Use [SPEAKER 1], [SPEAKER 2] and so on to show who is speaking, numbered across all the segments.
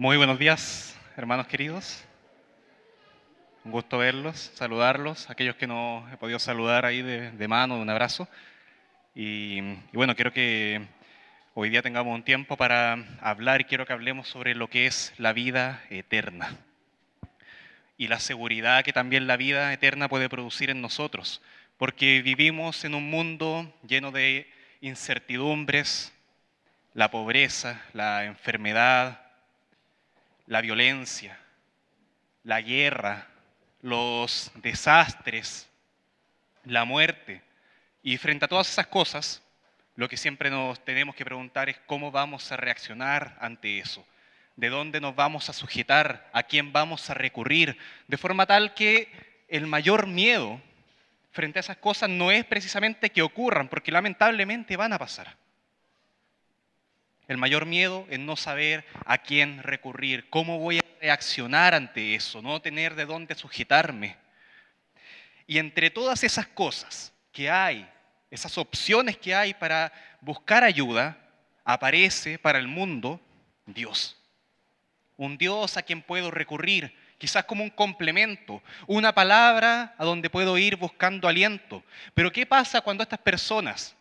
[SPEAKER 1] Muy buenos días, hermanos queridos. Un gusto verlos, saludarlos, aquellos que no he podido saludar ahí de mano, de un abrazo. Y bueno, quiero que hoy día tengamos un tiempo para hablar y quiero que hablemos sobre lo que es la vida eterna y la seguridad que también la vida eterna puede producir en nosotros, porque vivimos en un mundo lleno de incertidumbres, la pobreza, la enfermedad, la violencia, la guerra, los desastres, la muerte. Y frente a todas esas cosas, lo que siempre nos tenemos que preguntar es cómo vamos a reaccionar ante eso, de dónde nos vamos a sujetar, a quién vamos a recurrir, de forma tal que el mayor miedo frente a esas cosas no es precisamente que ocurran, porque lamentablemente van a pasar. El mayor miedo es no saber a quién recurrir, cómo voy a reaccionar ante eso, no tener de dónde sujetarme. Y entre todas esas cosas que hay, esas opciones que hay para buscar ayuda, aparece para el mundo Dios. Un Dios a quien puedo recurrir, quizás como un complemento, una palabra a donde puedo ir buscando aliento. Pero ¿qué pasa cuando estas personas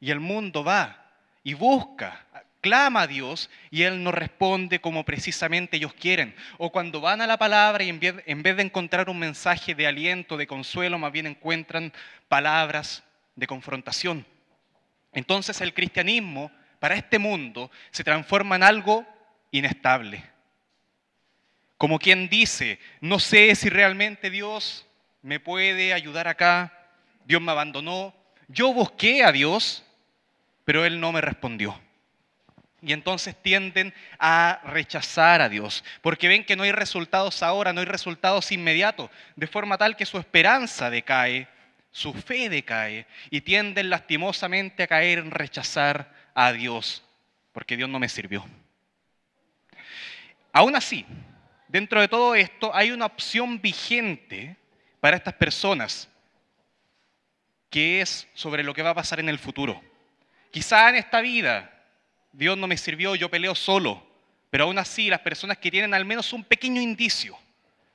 [SPEAKER 1] y el mundo va y busca, clama a Dios y Él no responde como precisamente ellos quieren? O cuando van a la palabra y en vez de encontrar un mensaje de aliento, de consuelo, más bien encuentran palabras de confrontación. Entonces el cristianismo para este mundo se transforma en algo inestable. Como quien dice, no sé si realmente Dios me puede ayudar acá, Dios me abandonó, yo busqué a Dios, pero Él no me respondió. Y entonces tienden a rechazar a Dios, porque ven que no hay resultados ahora, no hay resultados inmediatos, de forma tal que su esperanza decae, su fe decae, y tienden lastimosamente a caer en rechazar a Dios, porque Dios no me sirvió. Aún así, dentro de todo esto hay una opción vigente para estas personas, que es sobre lo que va a pasar en el futuro. Quizá en esta vida Dios no me sirvió, yo peleo solo, pero aún así las personas que tienen al menos un pequeño indicio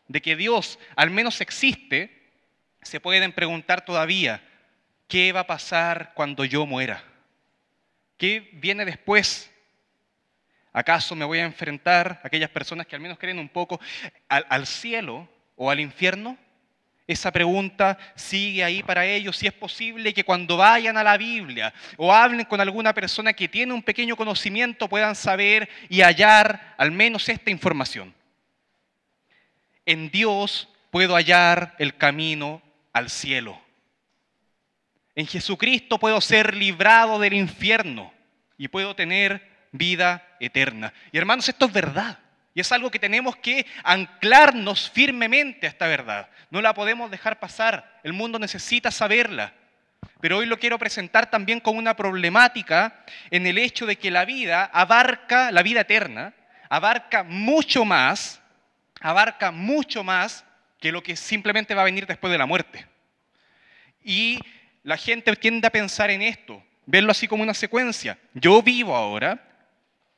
[SPEAKER 1] de que Dios al menos existe, se pueden preguntar todavía, ¿qué va a pasar cuando yo muera? ¿Qué viene después? ¿Acaso me voy a enfrentar a aquellas personas que al menos creen un poco al cielo o al infierno? Esa pregunta sigue ahí para ellos. Si es posible que cuando vayan a la Biblia o hablen con alguna persona que tiene un pequeño conocimiento puedan saber y hallar al menos esta información. En Dios puedo hallar el camino al cielo. En Jesucristo puedo ser librado del infierno y puedo tener vida eterna. Y hermanos, esto es verdad. Y es algo que tenemos que anclarnos firmemente a esta verdad. No la podemos dejar pasar. El mundo necesita saberla. Pero hoy lo quiero presentar también como una problemática en el hecho de que la vida eterna, abarca mucho más que lo que simplemente va a venir después de la muerte. Y la gente tiende a pensar en esto, verlo así como una secuencia. Yo vivo ahora,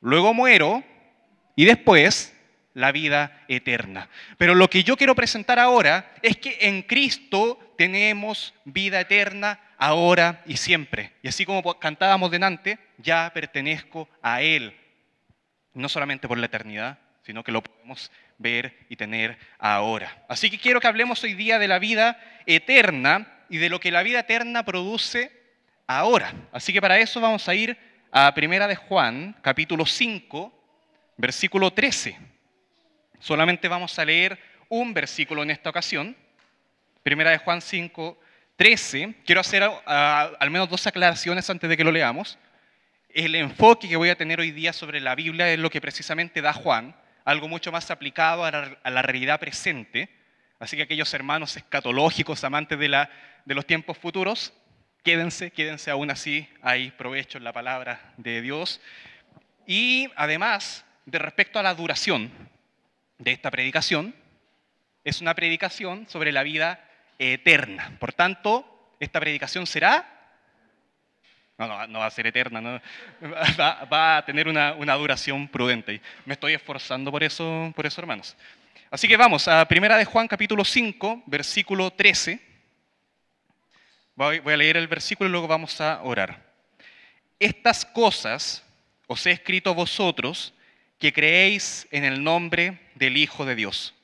[SPEAKER 1] luego muero y después la vida eterna. Pero lo que yo quiero presentar ahora es que en Cristo tenemos vida eterna ahora y siempre. Y así como cantábamos delante, ya pertenezco a Él. No solamente por la eternidad, sino que lo podemos ver y tener ahora. Así que quiero que hablemos hoy día de la vida eterna y de lo que la vida eterna produce ahora. Así que para eso vamos a ir a Primera de Juan, capítulo 5, versículo 13. Solamente vamos a leer un versículo en esta ocasión. Primera de Juan 5, 13. Quiero hacer al menos dos aclaraciones antes de que lo leamos. El enfoque que voy a tener hoy día sobre la Biblia es lo que precisamente da Juan, algo mucho más aplicado a la realidad presente. Así que aquellos hermanos escatológicos, amantes de los tiempos futuros, quédense aún así, hay provecho en la palabra de Dios. Y además, de respecto a la duración de esta predicación, es una predicación sobre la vida eterna. Por tanto, esta predicación será No va a ser eterna, no. Va a tener una duración prudente. Me estoy esforzando por eso, hermanos. Así que vamos a Primera de Juan, capítulo 5, versículo 13. Voy a leer el versículo y luego vamos a orar. Estas cosas os he escrito a vosotros que creéis en el nombre del Hijo de Dios,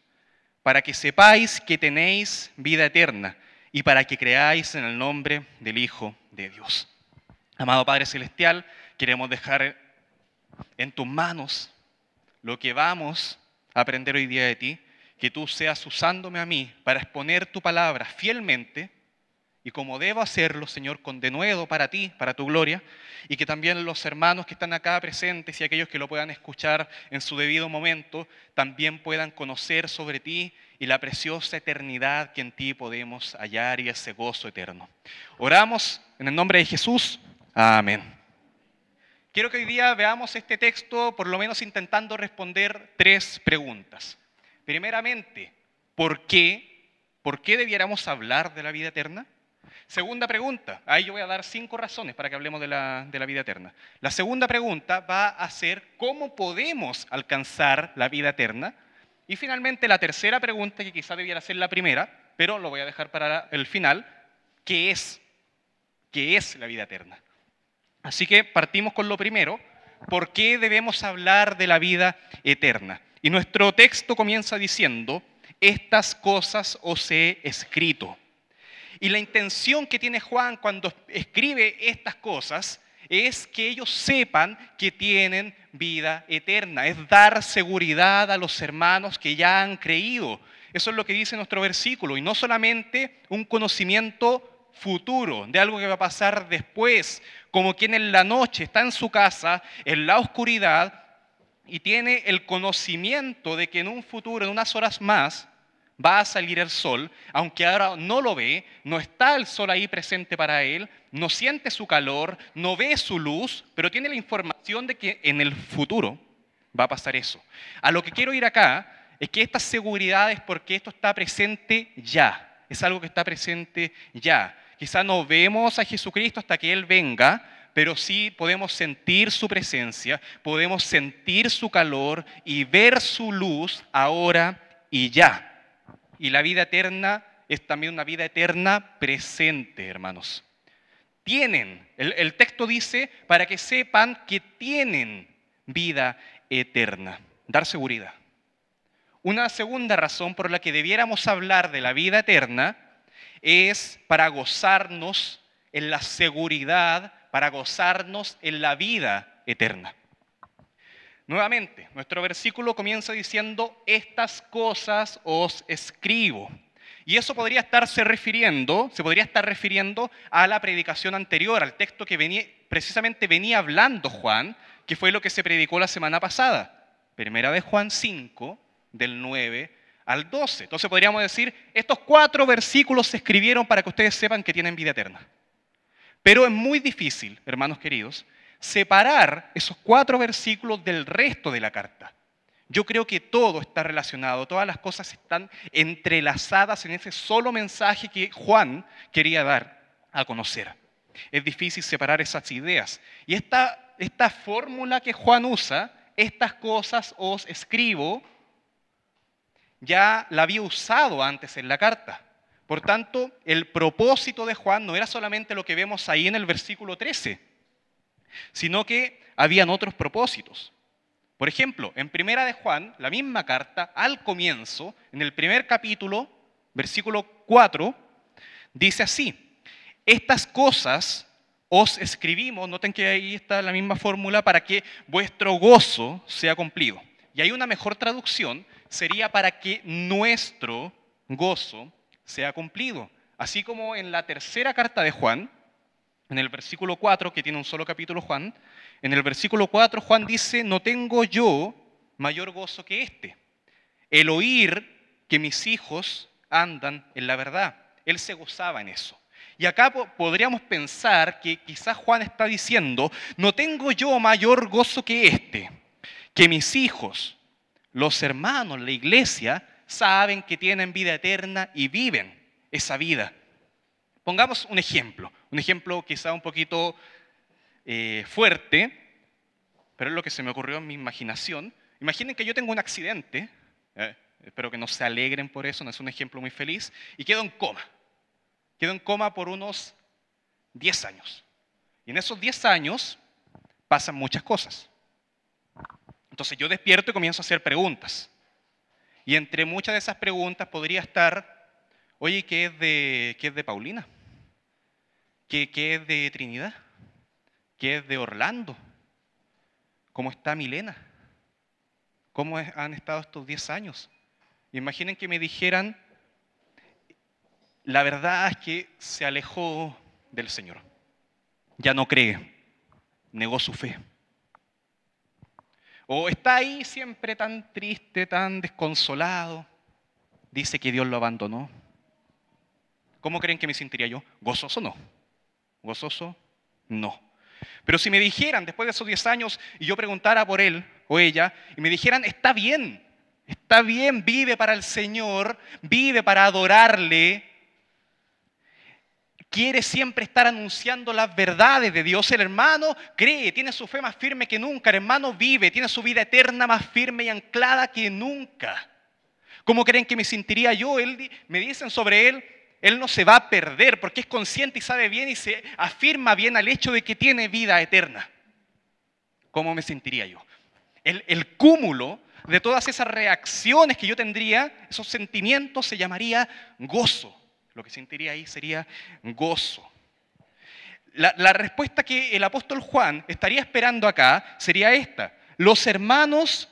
[SPEAKER 1] para que sepáis que tenéis vida eterna y para que creáis en el nombre del Hijo de Dios. Amado Padre Celestial, queremos dejar en tus manos lo que vamos a aprender hoy día de ti, que tú seas usándome a mí para exponer tu palabra fielmente y como debo hacerlo, Señor, con denuedo para ti, para tu gloria, y que también los hermanos que están acá presentes y aquellos que lo puedan escuchar en su debido momento, también puedan conocer sobre ti y la preciosa eternidad que en ti podemos hallar y ese gozo eterno. Oramos en el nombre de Jesús. Amén. Quiero que hoy día veamos este texto por lo menos intentando responder 3 preguntas. Primeramente, ¿por qué? ¿Por qué debiéramos hablar de la vida eterna? Segunda pregunta, ahí yo voy a dar 5 razones para que hablemos de la vida eterna. La segunda pregunta va a ser ¿cómo podemos alcanzar la vida eterna? Y finalmente la tercera pregunta, que quizá debiera ser la primera, pero lo voy a dejar para el final, ¿qué es? ¿Qué es la vida eterna? Así que partimos con lo primero, ¿por qué debemos hablar de la vida eterna? Y nuestro texto comienza diciendo, estas cosas os he escrito. Y la intención que tiene Juan cuando escribe estas cosas es que ellos sepan que tienen vida eterna, es dar seguridad a los hermanos que ya han creído. Eso es lo que dice nuestro versículo, y no solamente un conocimiento futuro de algo que va a pasar después, como quien en la noche está en su casa, en la oscuridad, y tiene el conocimiento de que en un futuro, en unas horas más, va a salir el sol, aunque ahora no lo ve, no está el sol ahí presente para él, no siente su calor, no ve su luz, pero tiene la información de que en el futuro va a pasar eso. A lo que quiero ir acá es que esta seguridad es porque esto está presente ya, es algo que está presente ya. Quizá no vemos a Jesucristo hasta que Él venga, pero sí podemos sentir su presencia, podemos sentir su calor y ver su luz ahora y ya. Y la vida eterna es también una vida eterna presente, hermanos. Tienen, el texto dice, para que sepan que tienen vida eterna. Dar seguridad. Una segunda razón por la que debiéramos hablar de la vida eterna es para gozarnos en la seguridad, para gozarnos en la vida eterna. Nuevamente, nuestro versículo comienza diciendo, estas cosas os escribo. Y eso se podría estar refiriendo a la predicación anterior, al texto que precisamente venía hablando Juan, que fue lo que se predicó la semana pasada. Primera de Juan 5, del 9 al 12. Entonces podríamos decir, estos 4 versículos se escribieron para que ustedes sepan que tienen vida eterna. Pero es muy difícil, hermanos queridos, separar esos 4 versículos del resto de la carta. Yo creo que todo está relacionado, todas las cosas están entrelazadas en ese solo mensaje que Juan quería dar a conocer. Es difícil separar esas ideas. Y esta fórmula que Juan usa, estas cosas os escribo, ya la había usado antes en la carta. Por tanto, el propósito de Juan no era solamente lo que vemos ahí en el versículo 13, sino que habían otros propósitos. Por ejemplo, en Primera de Juan, la misma carta, al comienzo, en el primer capítulo, versículo 4, dice así, estas cosas os escribimos, noten que ahí está la misma fórmula, para que vuestro gozo sea cumplido. Y hay una mejor traducción, sería para que nuestro gozo sea cumplido. Así como en la tercera carta de Juan, en el versículo 4, que tiene un solo capítulo Juan, en el versículo 4 Juan dice, no tengo yo mayor gozo que este, el oír que mis hijos andan en la verdad. Él se gozaba en eso. Y acá podríamos pensar que quizás Juan está diciendo, no tengo yo mayor gozo que este, que mis hijos, los hermanos, la iglesia, saben que tienen vida eterna y viven esa vida. Pongamos un ejemplo quizá un poquito fuerte, pero es lo que se me ocurrió en mi imaginación. Imaginen que yo tengo un accidente, espero que no se alegren por eso, no es un ejemplo muy feliz, y quedo en coma. Quedo en coma por unos 10 años. Y en esos 10 años pasan muchas cosas. Entonces yo despierto y comienzo a hacer preguntas. Y entre muchas de esas preguntas podría estar, oye, ¿qué es de Paulina? ¿Qué es de Trinidad? ¿Qué es de Orlando? ¿Cómo está Milena? ¿Cómo han estado estos 10 años? Imaginen que me dijeran, la verdad es que se alejó del Señor. Ya no cree, negó su fe. O está ahí siempre tan triste, tan desconsolado. Dice que Dios lo abandonó. ¿Cómo creen que me sentiría yo? ¿Gozoso? No. ¿Gozoso? No. Pero si me dijeran, después de esos 10 años, y yo preguntara por él o ella, y me dijeran, está bien, vive para el Señor, vive para adorarle, quiere siempre estar anunciando las verdades de Dios. El hermano cree, tiene su fe más firme que nunca. El hermano vive, tiene su vida eterna más firme y anclada que nunca. ¿Cómo creen que me sentiría yo? Me dicen sobre él, él no se va a perder porque es consciente y sabe bien y se afirma bien al hecho de que tiene vida eterna. ¿Cómo me sentiría yo? El cúmulo de todas esas reacciones que yo tendría, esos sentimientos, se llamaría gozo. Lo que sentiría ahí sería gozo. La respuesta que el apóstol Juan estaría esperando acá sería esta. Los hermanos,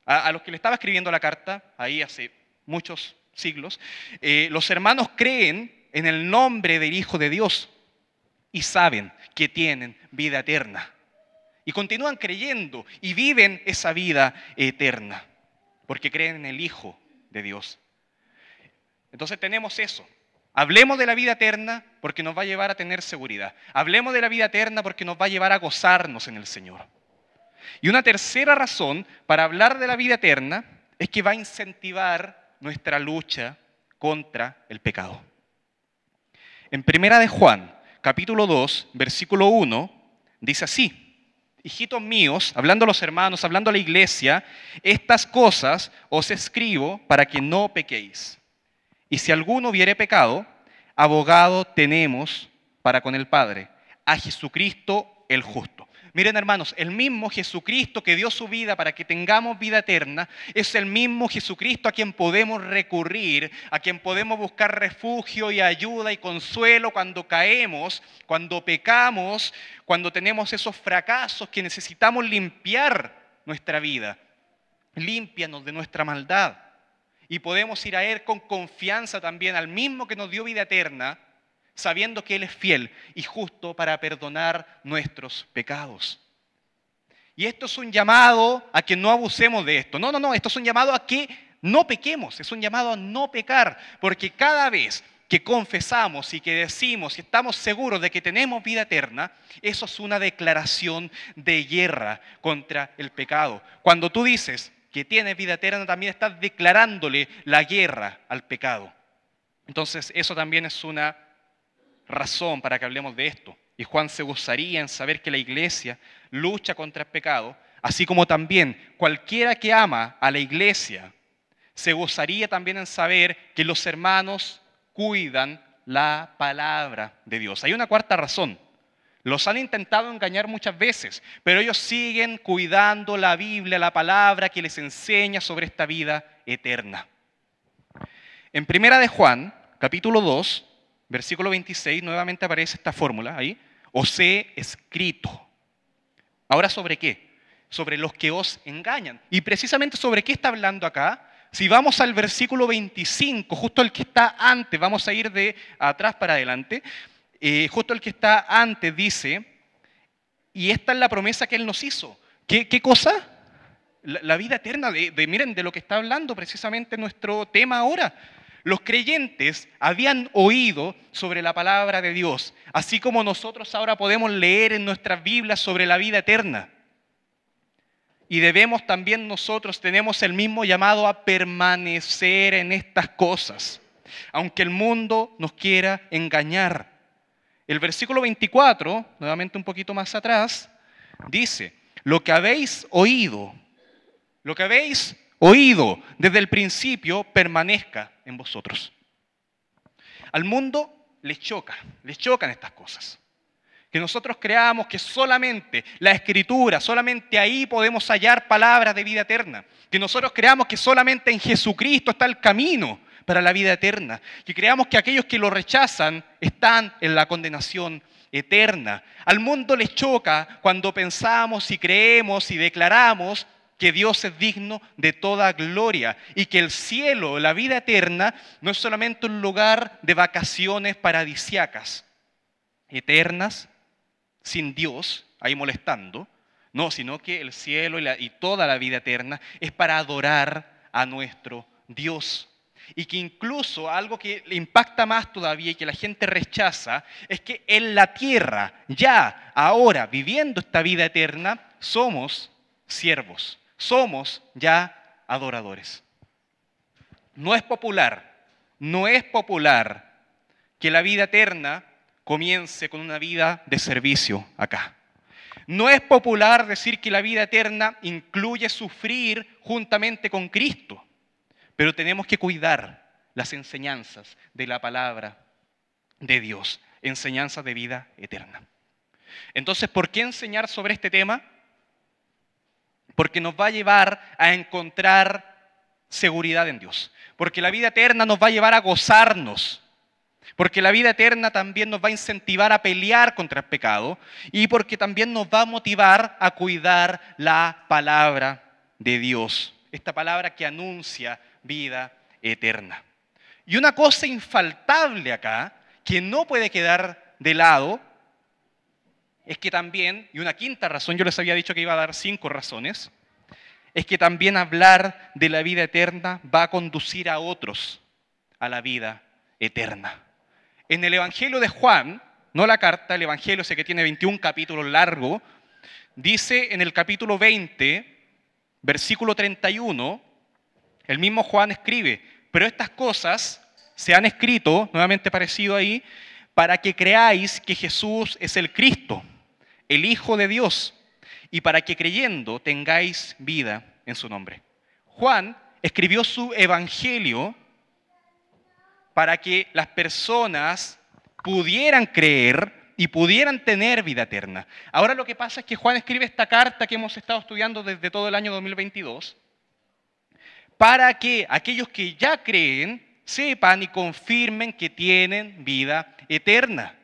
[SPEAKER 1] a los que le estaba escribiendo la carta, ahí hace muchos siglos, los hermanos creen en el nombre del Hijo de Dios y saben que tienen vida eterna. Y continúan creyendo y viven esa vida eterna, porque creen en el Hijo de Dios. Entonces tenemos eso. Hablemos de la vida eterna porque nos va a llevar a tener seguridad. Hablemos de la vida eterna porque nos va a llevar a gozarnos en el Señor. Y una tercera razón para hablar de la vida eterna es que va a incentivar nuestra lucha contra el pecado. En Primera de Juan, capítulo 2, versículo 1, dice así: hijitos míos, hablando a los hermanos, hablando a la iglesia, estas cosas os escribo para que no pequéis. Y si alguno hubiere pecado, abogado tenemos para con el Padre, a Jesucristo el justo. Miren, hermanos, el mismo Jesucristo que dio su vida para que tengamos vida eterna, es el mismo Jesucristo a quien podemos recurrir, a quien podemos buscar refugio y ayuda y consuelo cuando caemos, cuando pecamos, cuando tenemos esos fracasos que necesitamos limpiar nuestra vida. Límpianos de nuestra maldad. Y podemos ir a Él con confianza también, al mismo que nos dio vida eterna, sabiendo que Él es fiel y justo para perdonar nuestros pecados. Y esto es un llamado a que no abusemos de esto. No, esto es un llamado a que no pequemos, es un llamado a no pecar, porque cada vez que confesamos y que decimos y estamos seguros de que tenemos vida eterna, eso es una declaración de guerra contra el pecado. Cuando tú dices que tienes vida eterna, también estás declarándole la guerra al pecado. Entonces, eso también es una razón para que hablemos de esto. Y Juan se gozaría en saber que la iglesia lucha contra el pecado, así como también cualquiera que ama a la iglesia se gozaría también en saber que los hermanos cuidan la palabra de Dios. Hay una cuarta razón. Los han intentado engañar muchas veces, pero ellos siguen cuidando la Biblia, la palabra que les enseña sobre esta vida eterna. En Primera de Juan, capítulo 2, versículo 26, nuevamente aparece esta fórmula ahí. Os he escrito. ¿Ahora sobre qué? Sobre los que os engañan. Y precisamente sobre qué está hablando acá. Si vamos al versículo 25, justo el que está antes, vamos a ir de atrás para adelante. Justo el que está antes dice, y esta es la promesa que Él nos hizo. ¿Qué cosa? La vida eterna, miren, de lo que está hablando precisamente nuestro tema ahora. Los creyentes habían oído sobre la palabra de Dios, así como nosotros ahora podemos leer en nuestras Biblias sobre la vida eterna. Y debemos también nosotros, tenemos el mismo llamado a permanecer en estas cosas, aunque el mundo nos quiera engañar. el versículo 24, nuevamente un poquito más atrás, dice, lo que habéis oído desde el principio permanezca en vosotros. Al mundo les chocan estas cosas. Que nosotros creamos que solamente la Escritura, solamente ahí podemos hallar palabras de vida eterna. Que nosotros creamos que solamente en Jesucristo está el camino para la vida eterna. Que creamos que aquellos que lo rechazan están en la condenación eterna. Al mundo les choca cuando pensamos y creemos y declaramos que Dios es digno de toda gloria y que el cielo, la vida eterna, no es solamente un lugar de vacaciones paradisiacas, eternas, sin Dios, ahí molestando, no, sino que el cielo y toda la vida eterna es para adorar a nuestro Dios. Y que incluso algo que le impacta más todavía y que la gente rechaza es que en la tierra, ya, ahora, viviendo esta vida eterna, somos siervos, somos ya adoradores. No es popular que la vida eterna comience con una vida de servicio acá. No es popular decir que la vida eterna incluye sufrir juntamente con Cristo, pero tenemos que cuidar las enseñanzas de la palabra de Dios, enseñanzas de vida eterna. Entonces, ¿por qué enseñar sobre este tema? Porque nos va a llevar a encontrar seguridad en Dios. Porque la vida eterna nos va a llevar a gozarnos. Porque la vida eterna también nos va a incentivar a pelear contra el pecado y porque también nos va a motivar a cuidar la palabra de Dios, esta palabra que anuncia vida eterna. Y una cosa infaltable acá, que no puede quedar de lado, es que también, y una quinta razón, yo les había dicho que iba a dar 5 razones, es que también hablar de la vida eterna va a conducir a otros a la vida eterna. En el Evangelio de Juan, no la carta, el Evangelio ese que tiene 21 capítulos largo, dice en el capítulo 20, versículo 31, el mismo Juan escribe, pero estas cosas se han escrito, nuevamente parecido ahí, para que creáis que Jesús es el Cristo, el Hijo de Dios, y para que creyendo tengáis vida en su nombre. Juan escribió su Evangelio para que las personas pudieran creer y pudieran tener vida eterna. Ahora lo que pasa es que Juan escribe esta carta que hemos estado estudiando desde todo el año 2022 para que aquellos que ya creen sepan y confirmen que tienen vida eterna.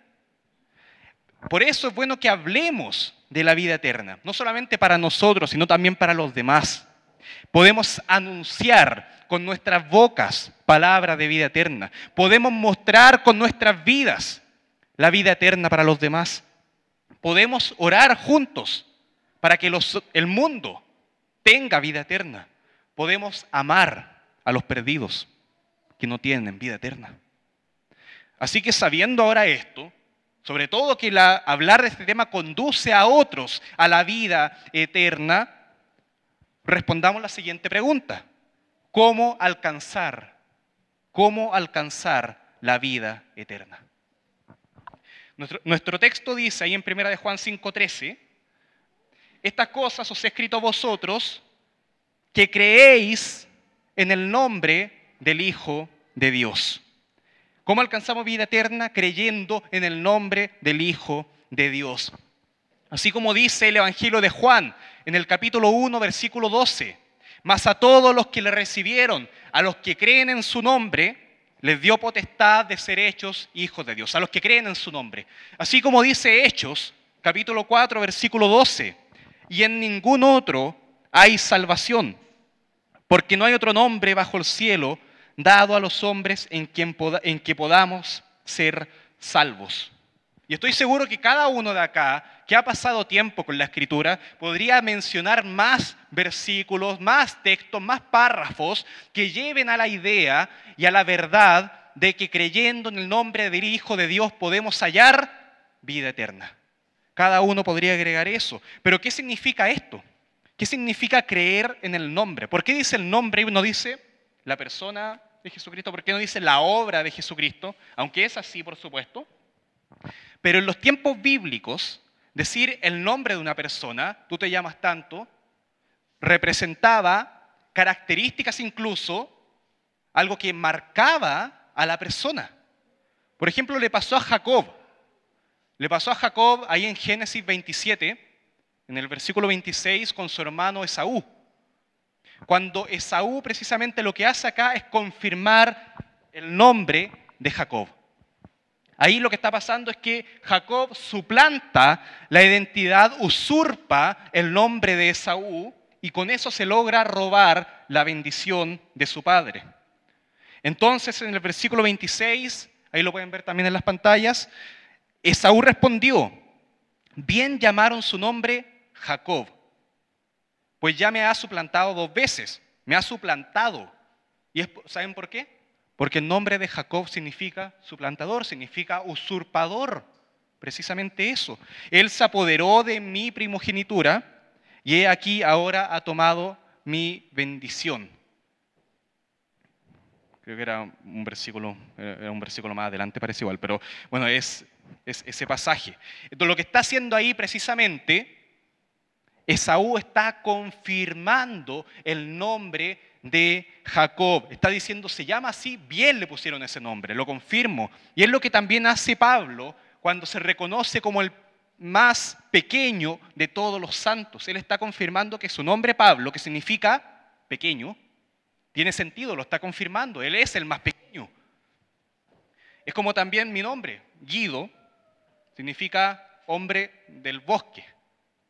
[SPEAKER 1] Por eso es bueno que hablemos de la vida eterna, no solamente para nosotros, sino también para los demás. Podemos anunciar con nuestras bocas palabras de vida eterna. Podemos mostrar con nuestras vidas la vida eterna para los demás. Podemos orar juntos para que el mundo tenga vida eterna. Podemos amar a los perdidos que no tienen vida eterna. Así que sabiendo ahora esto, sobre todo que hablar de este tema conduce a otros a la vida eterna, respondamos la siguiente pregunta. ¿Cómo alcanzar la vida eterna? Nuestro texto dice ahí en 1 de Juan 5:13, estas cosas os he escrito a vosotros que creéis en el nombre del Hijo de Dios. ¿Cómo alcanzamos vida eterna? Creyendo en el nombre del Hijo de Dios. Así como dice el Evangelio de Juan en el capítulo 1, versículo 12, mas a todos los que le recibieron, a los que creen en su nombre, les dio potestad de ser hechos hijos de Dios, a los que creen en su nombre. Así como dice Hechos, capítulo 4, versículo 12, y en ningún otro hay salvación, porque no hay otro nombre bajo el cielo dado a los hombres en que podamos ser salvos. Y estoy seguro que cada uno de acá, que ha pasado tiempo con la Escritura, podría mencionar más versículos, más textos, más párrafos que lleven a la idea y a la verdad de que creyendo en el nombre del Hijo de Dios podemos hallar vida eterna. Cada uno podría agregar eso. Pero ¿qué significa esto? ¿Qué significa creer en el nombre? ¿Por qué dice el nombre y no dice la persona de Jesucristo? ¿Por qué no dice la obra de Jesucristo? Aunque es así, por supuesto. Pero en los tiempos bíblicos, decir el nombre de una persona, tú te llamas tanto, representaba características incluso, algo que marcaba a la persona. Por ejemplo, le pasó a Jacob. Le pasó a Jacob ahí en Génesis 27, en el versículo 26, con su hermano Esaú. Cuando Esaú precisamente lo que hace acá es confirmar el nombre de Jacob. Ahí lo que está pasando es que Jacob suplanta la identidad, usurpa el nombre de Esaú y con eso se logra robar la bendición de su padre. Entonces en el versículo 26, ahí lo pueden ver también en las pantallas, Esaú respondió, bien llamaron su nombre Jacob, pues ya me ha suplantado 2 veces, me ha suplantado. ¿Saben por qué? Porque el nombre de Jacob significa suplantador, significa usurpador, precisamente eso. Él se apoderó de mi primogenitura y he aquí ahora ha tomado mi bendición. Creo que era un versículo más adelante, parece igual, pero bueno, es ese pasaje. Entonces lo que está haciendo ahí precisamente, Esaú está confirmando el nombre de Jacob. Está diciendo, se llama así, bien le pusieron ese nombre, lo confirmo. Y es lo que también hace Pablo cuando se reconoce como el más pequeño de todos los santos. Él está confirmando que su nombre Pablo, que significa pequeño, tiene sentido, lo está confirmando. Él es el más pequeño. Es como también mi nombre, Guido, significa hombre del bosque.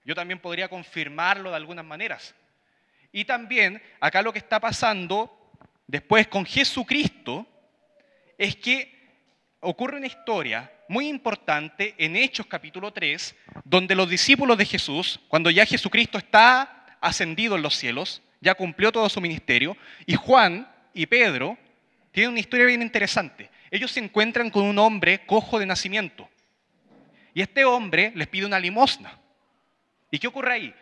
[SPEAKER 1] Yo también podría confirmarlo de algunas maneras. Y también, acá lo que está pasando después con Jesucristo es que ocurre una historia muy importante en Hechos capítulo 3, donde los discípulos de Jesús, cuando ya Jesucristo está ascendido en los cielos, ya cumplió todo su ministerio, y Juan y Pedro tienen una historia bien interesante. Ellos se encuentran con un hombre cojo de nacimiento. Y este hombre les pide una limosna. ¿Y qué ocurre ahí?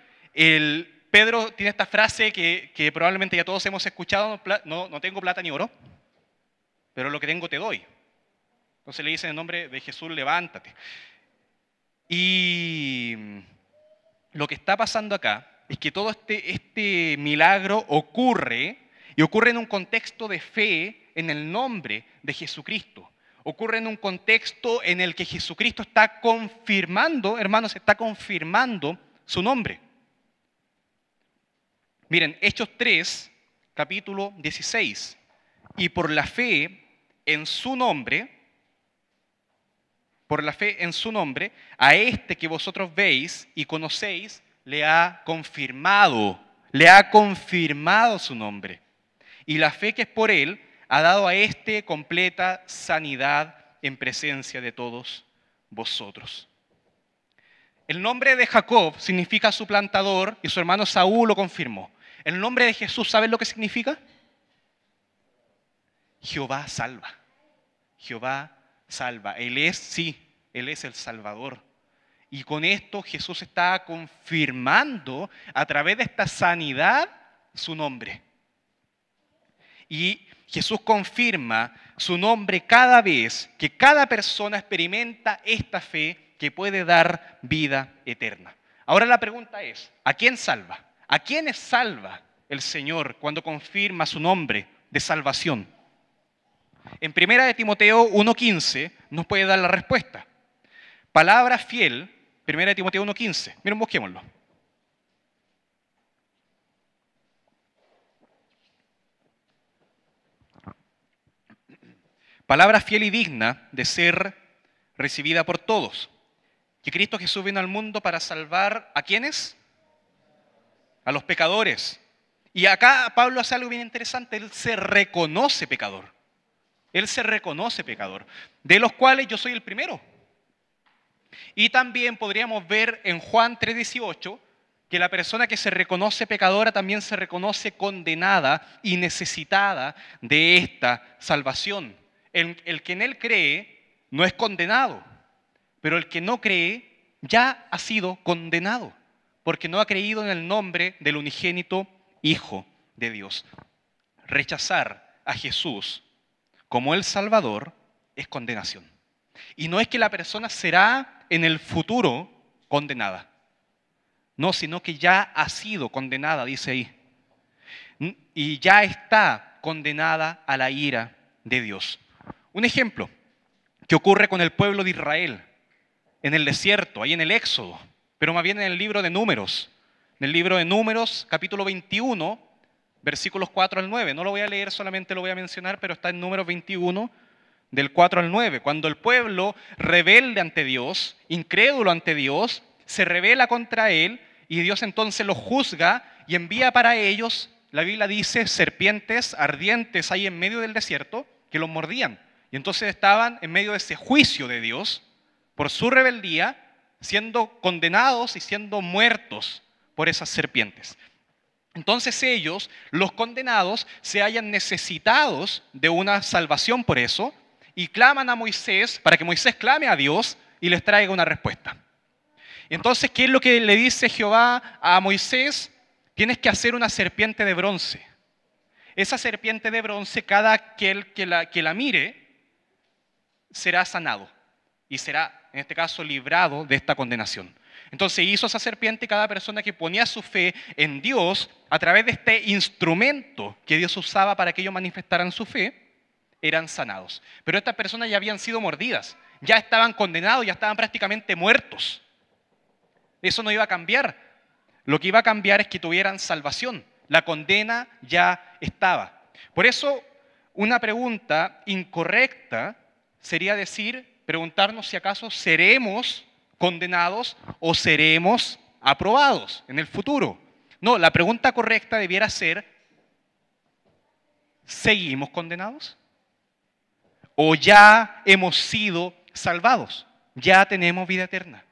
[SPEAKER 1] Pedro tiene esta frase que probablemente ya todos hemos escuchado, no tengo plata ni oro, pero lo que tengo te doy. Entonces le dice en el nombre de Jesús, levántate. Y lo que está pasando acá es que todo este milagro ocurre, y ocurre en un contexto de fe en el nombre de Jesucristo. Ocurre en un contexto en el que Jesucristo está confirmando, hermanos, está confirmando su nombre. Miren, Hechos 3, capítulo 16. Y por la fe en su nombre, a este que vosotros veis y conocéis, le ha confirmado su nombre. Y la fe que es por él ha dado a este completa sanidad en presencia de todos vosotros. El nombre de Jacob significa suplantador y su hermano Saúl lo confirmó. El nombre de Jesús, ¿saben lo que significa? Jehová salva. Jehová salva. Él es el Salvador. Y con esto Jesús está confirmando a través de esta sanidad su nombre. Y Jesús confirma su nombre cada vez que cada persona experimenta esta fe que puede dar vida eterna. Ahora la pregunta es, ¿a quién salva? ¿A quiénes salva el Señor cuando confirma su nombre de salvación? En 1 de Timoteo 1:15 nos puede dar la respuesta. Palabra fiel, 1 de Timoteo 1:15. Miren, busquémoslo. Palabra fiel y digna de ser recibida por todos. Que Cristo Jesús vino al mundo para salvar ¿a quiénes? A los pecadores. Y acá Pablo hace algo bien interesante. Él se reconoce pecador. Él se reconoce pecador. De los cuales yo soy el primero. Y también podríamos ver en Juan 3:18 que la persona que se reconoce pecadora también se reconoce condenada y necesitada de esta salvación. El que en él cree no es condenado, pero el que no cree ya ha sido condenado, porque no ha creído en el nombre del unigénito Hijo de Dios. Rechazar a Jesús como el Salvador es condenación. Y no es que la persona será en el futuro condenada. No, sino que ya ha sido condenada, dice ahí. Y ya está condenada a la ira de Dios. Un ejemplo que ocurre con el pueblo de Israel en el desierto, ahí en el Éxodo, pero más bien en el libro de Números. En el libro de Números, capítulo 21, versículos 4 al 9. No lo voy a leer, solamente lo voy a mencionar, pero está en Números 21, del 4 al 9. Cuando el pueblo rebelde ante Dios, incrédulo ante Dios, se rebela contra Él y Dios entonces los juzga y envía para ellos, la Biblia dice, serpientes ardientes ahí en medio del desierto que los mordían. Y entonces estaban en medio de ese juicio de Dios por su rebeldía, siendo condenados y siendo muertos por esas serpientes. Entonces ellos, los condenados, se hallan necesitados de una salvación por eso y claman a Moisés para que Moisés clame a Dios y les traiga una respuesta. Entonces, ¿qué es lo que le dice Jehová a Moisés? Tienes que hacer una serpiente de bronce. Esa serpiente de bronce, cada aquel que la mire, será sanado y será, en este caso, librado de esta condenación. Entonces hizo esa serpiente y cada persona que ponía su fe en Dios, a través de este instrumento que Dios usaba para que ellos manifestaran su fe, eran sanados. Pero estas personas ya habían sido mordidas, ya estaban condenados, ya estaban prácticamente muertos. Eso no iba a cambiar. Lo que iba a cambiar es que tuvieran salvación. La condena ya estaba. Por eso, una pregunta incorrecta sería preguntarnos si acaso seremos condenados o seremos aprobados en el futuro. No, la pregunta correcta debiera ser, ¿seguimos condenados? ¿O ya hemos sido salvados? ¿Ya tenemos vida eterna?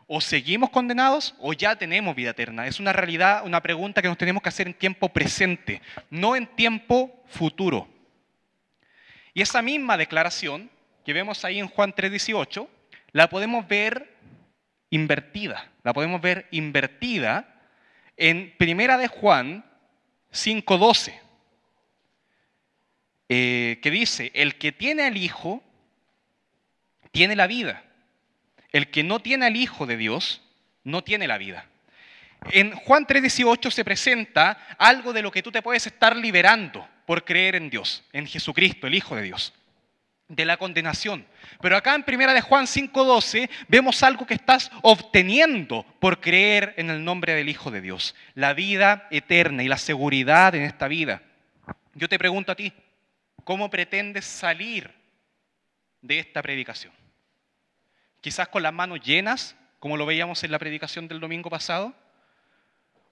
[SPEAKER 1] ¿O seguimos condenados o ya tenemos vida eterna? Es una realidad, una pregunta que nos tenemos que hacer en tiempo presente, no en tiempo futuro. Y esa misma declaración que vemos ahí en Juan 3:18, la podemos ver invertida. La podemos ver invertida en Primera de Juan 5:12, que dice, el que tiene al Hijo, tiene la vida. El que no tiene al Hijo de Dios, no tiene la vida. En Juan 3:18 se presenta algo de lo que tú te puedes estar liberando por creer en Dios, en Jesucristo, el Hijo de Dios, de la condenación. Pero acá en Primera de Juan 5:12 vemos algo que estás obteniendo por creer en el nombre del Hijo de Dios, la vida eterna y la seguridad en esta vida. Yo te pregunto a ti, ¿cómo pretendes salir de esta predicación? Quizás con las manos llenas, como lo veíamos en la predicación del domingo pasado.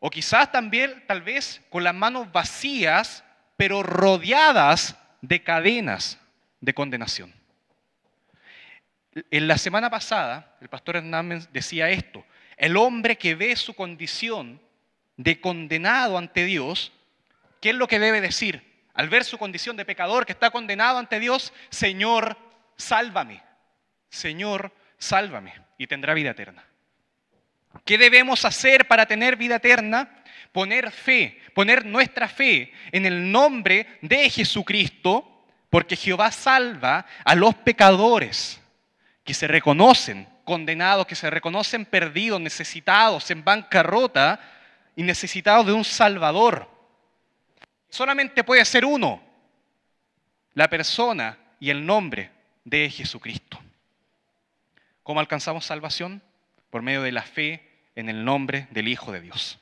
[SPEAKER 1] O quizás también, tal vez, con las manos vacías, pero rodeadas de cadenas de condenación. En la semana pasada, el pastor Hernán decía esto: el hombre que ve su condición de condenado ante Dios, ¿qué es lo que debe decir? Al ver su condición de pecador que está condenado ante Dios, Señor, sálvame. Señor, sálvame, y tendrá vida eterna. ¿Qué debemos hacer para tener vida eterna? Poner fe, poner nuestra fe en el nombre de Jesucristo, porque Jehová salva a los pecadores que se reconocen condenados, que se reconocen perdidos, necesitados, en bancarrota y necesitados de un Salvador. Solamente puede ser uno, la persona y el nombre de Jesucristo. ¿Cómo alcanzamos salvación? Por medio de la fe en el nombre del Hijo de Dios.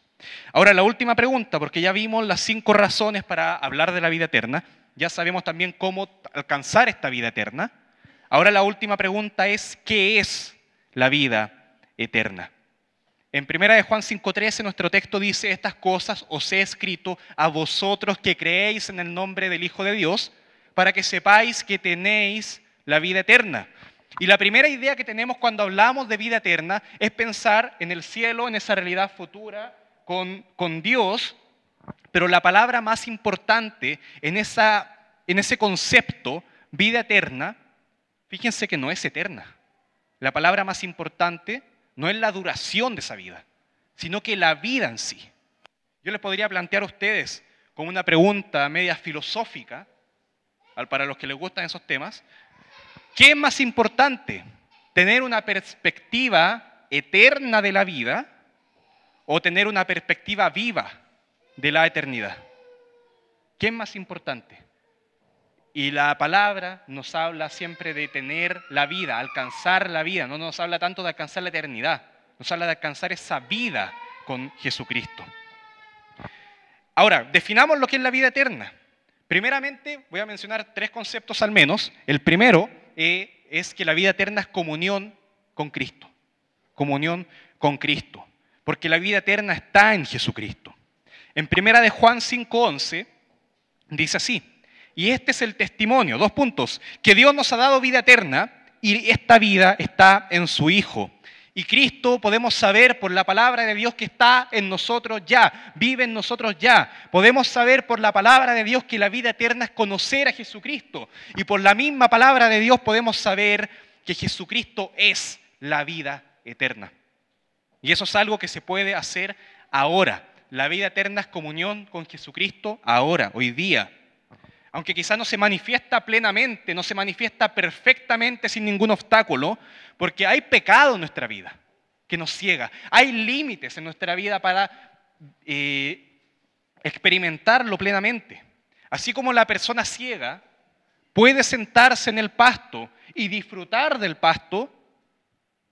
[SPEAKER 1] Ahora la última pregunta, porque ya vimos las 5 razones para hablar de la vida eterna, ya sabemos también cómo alcanzar esta vida eterna. Ahora la última pregunta es, ¿qué es la vida eterna? En 1 de Juan 5:13 nuestro texto dice, estas cosas os he escrito a vosotros que creéis en el nombre del Hijo de Dios, para que sepáis que tenéis la vida eterna. Y la primera idea que tenemos cuando hablamos de vida eterna es pensar en el cielo, en esa realidad futura con Dios, pero la palabra más importante en ese concepto, vida eterna, fíjense que no es eterna. La palabra más importante no es la duración de esa vida, sino que la vida en sí. Yo les podría plantear a ustedes como una pregunta media filosófica, para los que les gustan esos temas, ¿Qué es más importante? ¿Tener una perspectiva eterna de la vida o tener una perspectiva viva de la eternidad? ¿Qué es más importante? Y la palabra nos habla siempre de tener la vida, alcanzar la vida. No nos habla tanto de alcanzar la eternidad, nos habla de alcanzar esa vida con Jesucristo. Ahora, definamos lo que es la vida eterna. Primeramente, voy a mencionar 3 conceptos al menos. El primero es que la vida eterna es comunión con Cristo. Comunión con Cristo. Porque la vida eterna está en Jesucristo. En 1 de Juan 5:11 dice así: y este es el testimonio, 2 puntos, que Dios nos ha dado vida eterna y esta vida está en su Hijo. Y Cristo podemos saber por la palabra de Dios que está en nosotros ya, vive en nosotros ya. Podemos saber por la palabra de Dios que la vida eterna es conocer a Jesucristo. Y por la misma palabra de Dios podemos saber que Jesucristo es la vida eterna. Y eso es algo que se puede hacer ahora. La vida eterna es comunión con Jesucristo ahora, hoy día. Aunque quizás no se manifiesta plenamente, no se manifiesta perfectamente sin ningún obstáculo, porque hay pecado en nuestra vida que nos ciega. Hay límites en nuestra vida para experimentarlo plenamente. Así como la persona ciega puede sentarse en el pasto y disfrutar del pasto,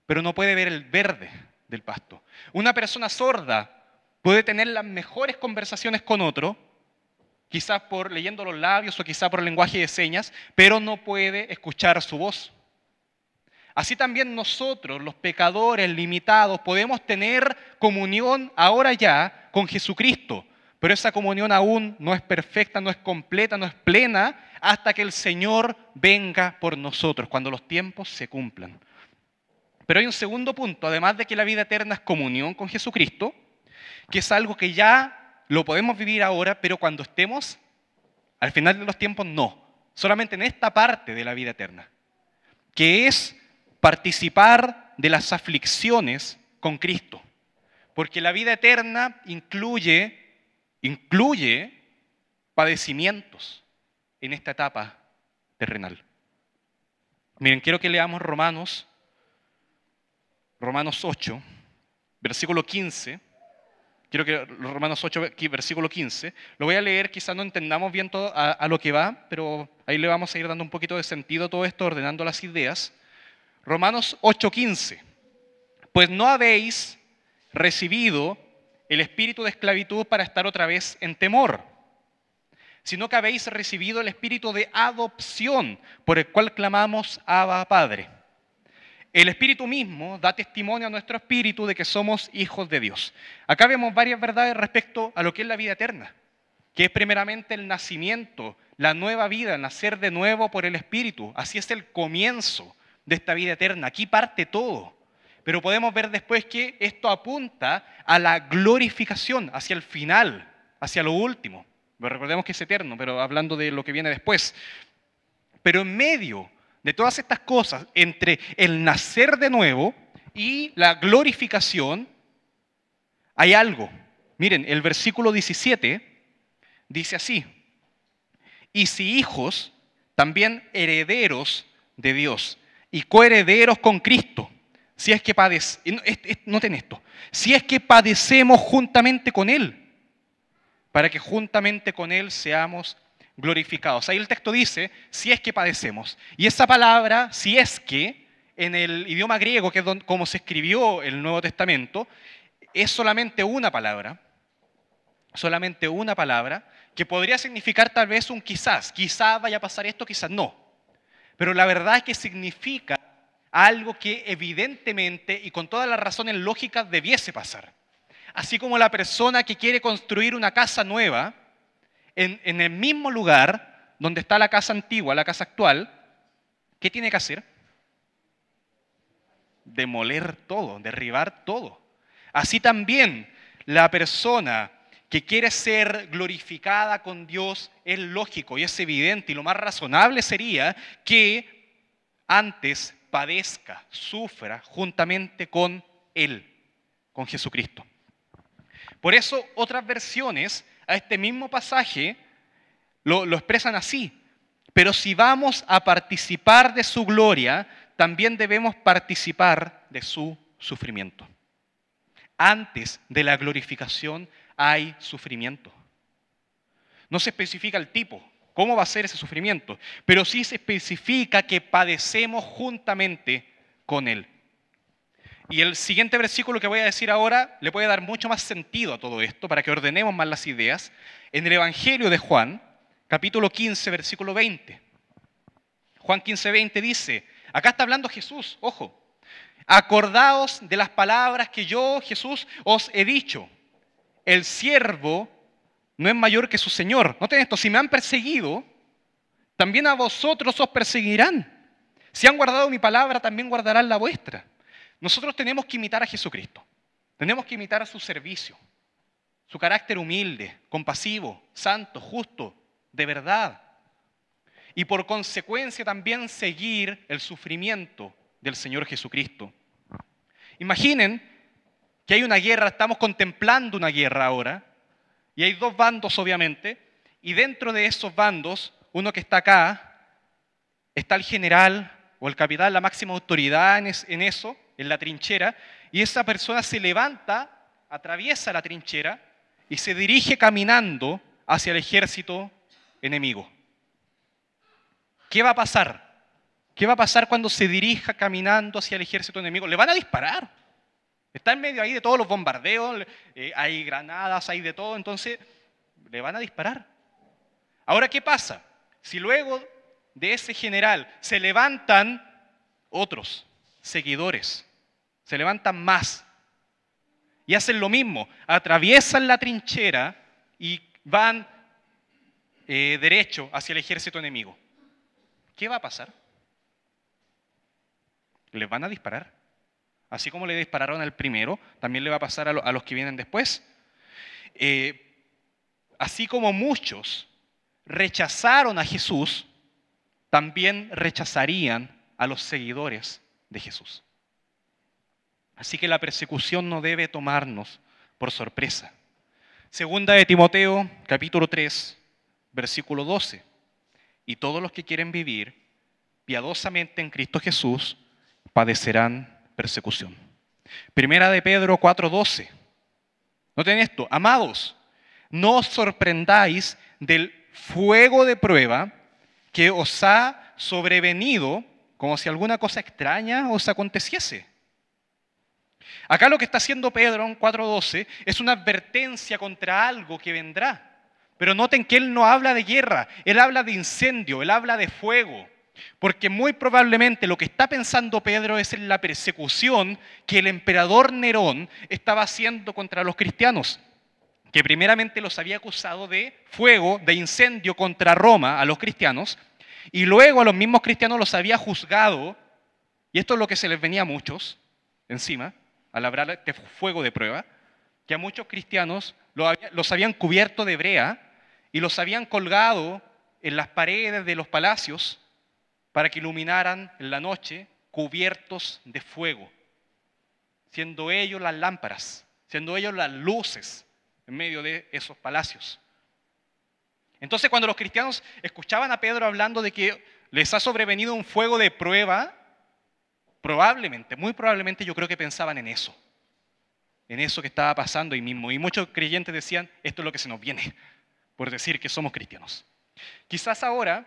[SPEAKER 1] pero no puede ver el verde del pasto. Una persona sorda puede tener las mejores conversaciones con otro, quizás por leyendo los labios o quizás por el lenguaje de señas, pero no puede escuchar su voz. Así también nosotros, los pecadores limitados, podemos tener comunión ahora ya con Jesucristo, pero esa comunión aún no es perfecta, no es completa, no es plena, hasta que el Señor venga por nosotros, cuando los tiempos se cumplan. Pero hay un segundo punto, además de que la vida eterna es comunión con Jesucristo, que es algo que ya lo podemos vivir ahora, pero cuando estemos al final de los tiempos, no. Solamente en esta parte de la vida eterna, que es participar de las aflicciones con Cristo. Porque la vida eterna incluye padecimientos en esta etapa terrenal. Miren, quiero que leamos Romanos 8, versículo 15. Quiero que Romanos 8, versículo 15, lo voy a leer, quizás no entendamos bien todo a lo que va, pero ahí le vamos a ir dando un poquito de sentido a todo esto, ordenando las ideas. Romanos 8, 15. Pues no habéis recibido el espíritu de esclavitud para estar otra vez en temor, sino que habéis recibido el espíritu de adopción, por el cual clamamos Abba, Padre. El Espíritu mismo da testimonio a nuestro espíritu de que somos hijos de Dios. Acá vemos varias verdades respecto a lo que es la vida eterna, que es primeramente el nacimiento, la nueva vida, nacer de nuevo por el Espíritu. Así es el comienzo de esta vida eterna. Aquí parte todo. Pero podemos ver después que esto apunta a la glorificación, hacia el final, hacia lo último. Pero recordemos que es eterno, pero hablando de lo que viene después. Pero en medio de todas estas cosas, entre el nacer de nuevo y la glorificación, hay algo. Miren, el versículo 17 dice así: y si hijos, también herederos de Dios y coherederos con Cristo, si es que noten esto, si es que padecemos juntamente con Él, para que juntamente con Él seamos glorificados. Ahí el texto dice, si es que padecemos. Y esa palabra, si es que, en el idioma griego, que es como se escribió el Nuevo Testamento, es solamente una palabra que podría significar tal vez un quizás. Quizás vaya a pasar esto, quizás no. Pero la verdad es que significa algo que evidentemente y con todas las razones lógicas debiese pasar. Así como la persona que quiere construir una casa nueva en el mismo lugar donde está la casa antigua, la casa actual, ¿qué tiene que hacer? Demoler todo, derribar todo. Así también la persona que quiere ser glorificada con Dios es lógico y es evidente y lo más razonable sería que antes padezca, sufra juntamente con Él, con Jesucristo. Por eso otras versiones a este mismo pasaje lo expresan así, Pero si vamos a participar de su gloria, también debemos participar de su sufrimiento. Antes de la glorificación hay sufrimiento. No se especifica el tipo, cómo va a ser ese sufrimiento, pero sí se especifica que padecemos juntamente con Él. Y el siguiente versículo que voy a decir ahora le puede dar mucho más sentido a todo esto, para que ordenemos más las ideas. En el Evangelio de Juan, capítulo 15, versículo 20. Juan 15, 20 dice, acá está hablando Jesús, ojo, acordaos de las palabras que yo, Jesús, os he dicho. El siervo no es mayor que su Señor. Noten esto, si me han perseguido, también a vosotros os perseguirán. Si han guardado mi palabra, también guardarán la vuestra. Nosotros tenemos que imitar a Jesucristo. Tenemos que imitar a su servicio, su carácter humilde, compasivo, santo, justo, de verdad. Y por consecuencia también seguir el sufrimiento del Señor Jesucristo. Imaginen que hay una guerra, estamos contemplando una guerra ahora, y hay dos bandos obviamente, y dentro de esos bandos, uno que está acá, está el general o el capitán, la máxima autoridad en eso, en la trinchera, y esa persona se levanta, atraviesa la trinchera y se dirige caminando hacia el ejército enemigo. ¿Qué va a pasar? ¿Qué va a pasar cuando se dirija caminando hacia el ejército enemigo? Le van a disparar. Está en medio ahí de todos los bombardeos, hay granadas, hay de todo, entonces le van a disparar. Ahora, ¿qué pasa? Si luego de ese general se levantan otros seguidores, se levantan más y hacen lo mismo, atraviesan la trinchera y van derecho hacia el ejército enemigo, ¿qué va a pasar? Les van a disparar. Así como le dispararon al primero, también le va a pasar a los que vienen después. Así como muchos rechazaron a Jesús, también rechazarían a los seguidores de Jesús. Así que la persecución no debe tomarnos por sorpresa. Segunda de Timoteo, capítulo 3, versículo 12. Y todos los que quieren vivir piadosamente en Cristo Jesús padecerán persecución. Primera de Pedro 4:12. Noten esto, amados, no os sorprendáis del fuego de prueba que os ha sobrevenido como si alguna cosa extraña os aconteciese. Acá lo que está haciendo Pedro en 4:12 es una advertencia contra algo que vendrá. Pero noten que él no habla de guerra, él habla de incendio, él habla de fuego. Porque muy probablemente lo que está pensando Pedro es en la persecución que el emperador Nerón estaba haciendo contra los cristianos, que primeramente los había acusado de fuego, de incendio contra Roma a los cristianos, y luego a los mismos cristianos los había juzgado, y esto es lo que se les venía a muchos encima, al hablar de fuego de prueba, que a muchos cristianos los habían cubierto de brea y los habían colgado en las paredes de los palacios para que iluminaran en la noche cubiertos de fuego, siendo ellos las lámparas, siendo ellos las luces en medio de esos palacios. Entonces, cuando los cristianos escuchaban a Pedro hablando de que les ha sobrevenido un fuego de prueba, probablemente, muy probablemente yo creo que pensaban en eso que estaba pasando ahí mismo. Y muchos creyentes decían, esto es lo que se nos viene, por decir que somos cristianos. Quizás ahora,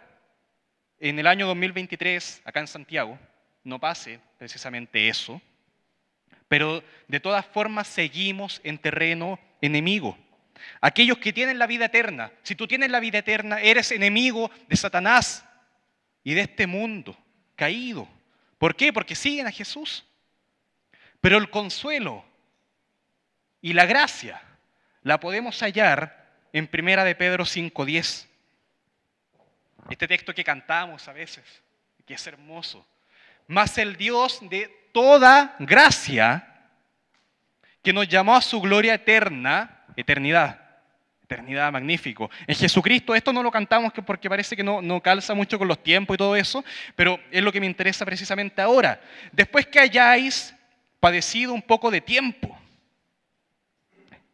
[SPEAKER 1] en el año 2023, acá en Santiago, no pase precisamente eso, pero de todas formas seguimos en terreno enemigo. Aquellos que tienen la vida eterna, si tú tienes la vida eterna, eres enemigo de Satanás y de este mundo caído. ¿Por qué? Porque siguen a Jesús. Pero el consuelo y la gracia la podemos hallar en 1 de Pedro 5:10. Este texto que cantamos a veces, que es hermoso. Mas el Dios de toda gracia, que nos llamó a su gloria eterna, eternidad magnífico. En Jesucristo, esto no lo cantamos porque parece que no calza mucho con los tiempos y todo eso, pero es lo que me interesa precisamente ahora. Después que hayáis padecido un poco de tiempo,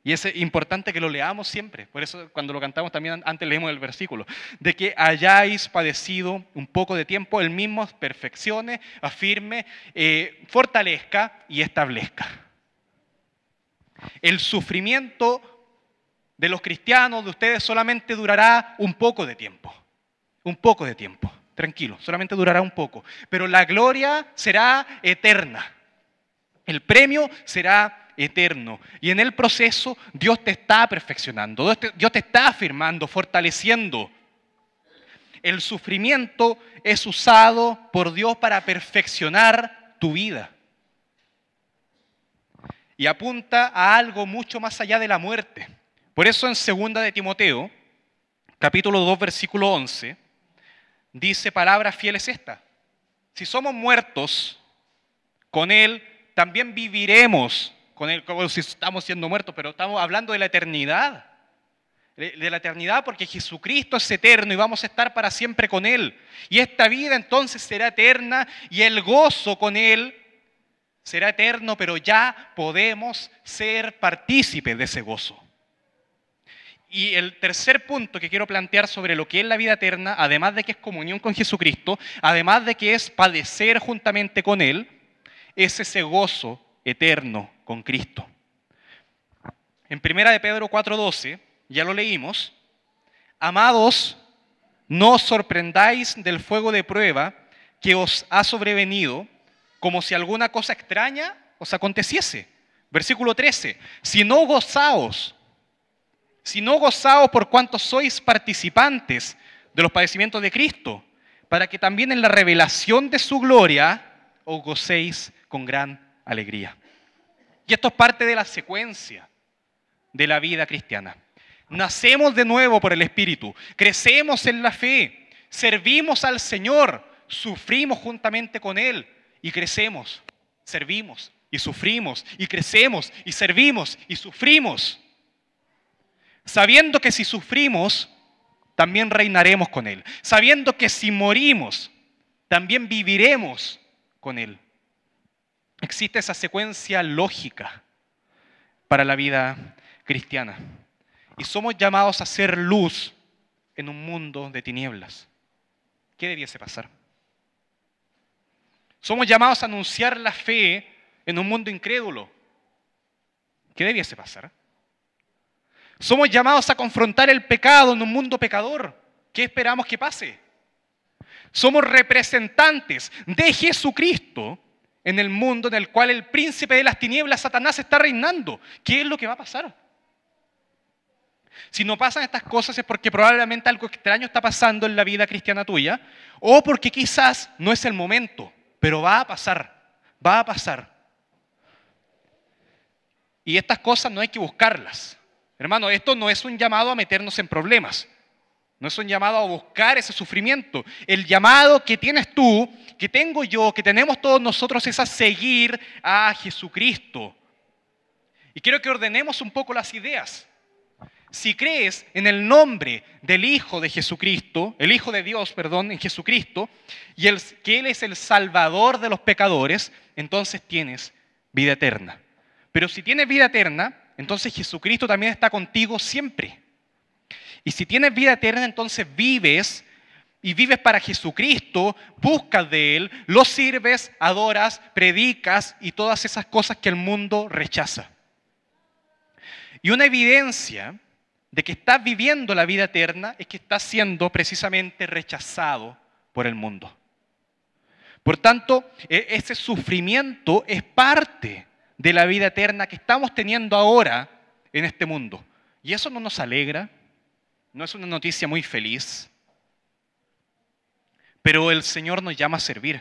[SPEAKER 1] Y es importante que lo leamos siempre. Por eso cuando lo cantamos también antes leemos el versículo. De que hayáis padecido un poco de tiempo, Él mismo perfeccione, afirme, fortalezca y establezca. El sufrimiento de los cristianos, de ustedes, solamente durará un poco de tiempo. Un poco de tiempo. Tranquilo, solamente durará un poco. Pero la gloria será eterna. El premio será eterno. Y en el proceso Dios te está perfeccionando. Dios te está afirmando, fortaleciendo. El sufrimiento es usado por Dios para perfeccionar tu vida. Y apunta a algo mucho más allá de la muerte. Por eso en 2 de Timoteo, capítulo 2, versículo 11, dice palabras fieles esta. Si somos muertos con Él, también viviremos con Él, como si estamos siendo muertos, pero estamos hablando de la eternidad. De la eternidad porque Jesucristo es eterno y vamos a estar para siempre con Él. Y esta vida entonces será eterna y el gozo con Él será eterno, pero ya podemos ser partícipes de ese gozo. Y el tercer punto que quiero plantear sobre lo que es la vida eterna, además de que es comunión con Jesucristo, además de que es padecer juntamente con Él, es ese gozo eterno con Cristo. En 1 de Pedro 4:12, ya lo leímos, amados, no os sorprendáis del fuego de prueba que os ha sobrevenido, como si alguna cosa extraña os aconteciese. Versículo 13, si no gozaos por cuanto sois participantes de los padecimientos de Cristo, para que también en la revelación de su gloria os gocéis con gran alegría. Y esto es parte de la secuencia de la vida cristiana. Nacemos de nuevo por el Espíritu, crecemos en la fe, servimos al Señor, sufrimos juntamente con Él y crecemos, servimos y sufrimos y crecemos y servimos y sufrimos. Sabiendo que si sufrimos, también reinaremos con Él. Sabiendo que si morimos, también viviremos con Él. Existe esa secuencia lógica para la vida cristiana. Y somos llamados a ser luz en un mundo de tinieblas. ¿Qué debiese pasar? Somos llamados a anunciar la fe en un mundo incrédulo. ¿Qué debiese pasar? Somos llamados a confrontar el pecado en un mundo pecador. ¿Qué esperamos que pase? Somos representantes de Jesucristo en el mundo en el cual el príncipe de las tinieblas, Satanás, está reinando. ¿Qué es lo que va a pasar? Si no pasan estas cosas es porque probablemente algo extraño está pasando en la vida cristiana tuya o porque quizás no es el momento, pero va a pasar, va a pasar. Y estas cosas no hay que buscarlas. Hermano, esto no es un llamado a meternos en problemas. No es un llamado a buscar ese sufrimiento. El llamado que tienes tú, que tengo yo, que tenemos todos nosotros es a seguir a Jesucristo. Y quiero que ordenemos un poco las ideas. Si crees en el nombre del Hijo de Jesucristo, el Hijo de Dios, perdón, en Jesucristo, y que Él es el Salvador de los pecadores, entonces tienes vida eterna. Pero si tienes vida eterna, entonces Jesucristo también está contigo siempre. Y si tienes vida eterna, entonces vives y vives para Jesucristo, buscas de Él, lo sirves, adoras, predicas y todas esas cosas que el mundo rechaza. Y una evidencia de que estás viviendo la vida eterna es que estás siendo precisamente rechazado por el mundo. Por tanto, ese sufrimiento es parte de la vida eterna que estamos teniendo ahora en este mundo. Y eso no nos alegra, no es una noticia muy feliz, pero el Señor nos llama a servir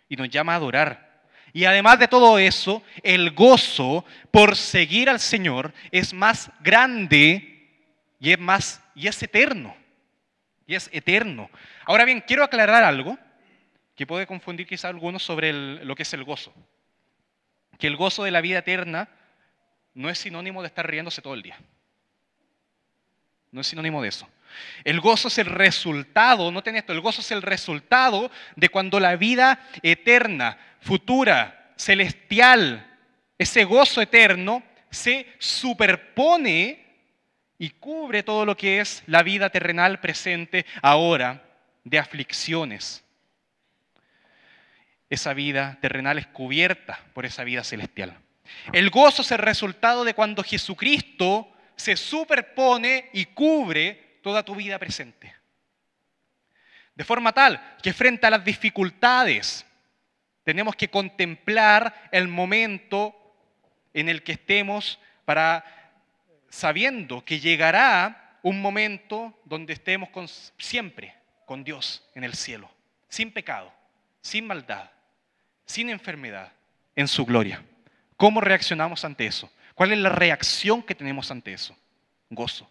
[SPEAKER 1] y nos llama a adorar. Y además de todo eso, el gozo por seguir al Señor es más grande y es eterno. Y es eterno. Ahora bien, quiero aclarar algo que puede confundir quizá a algunos sobre lo que es el gozo. Que el gozo de la vida eterna no es sinónimo de estar riéndose todo el día. No es sinónimo de eso. El gozo es el resultado, noten esto, el gozo es el resultado de cuando la vida eterna, futura, celestial, ese gozo eterno se superpone y cubre todo lo que es la vida terrenal presente ahora de aflicciones. Esa vida terrenal es cubierta por esa vida celestial. El gozo es el resultado de cuando Jesucristo se superpone y cubre toda tu vida presente. De forma tal que frente a las dificultades tenemos que contemplar el momento en el que estemos sabiendo que llegará un momento donde estemos siempre con Dios en el cielo, sin pecado, sin maldad, sin enfermedad, en su gloria. ¿Cómo reaccionamos ante eso? ¿Cuál es la reacción que tenemos ante eso? Gozo.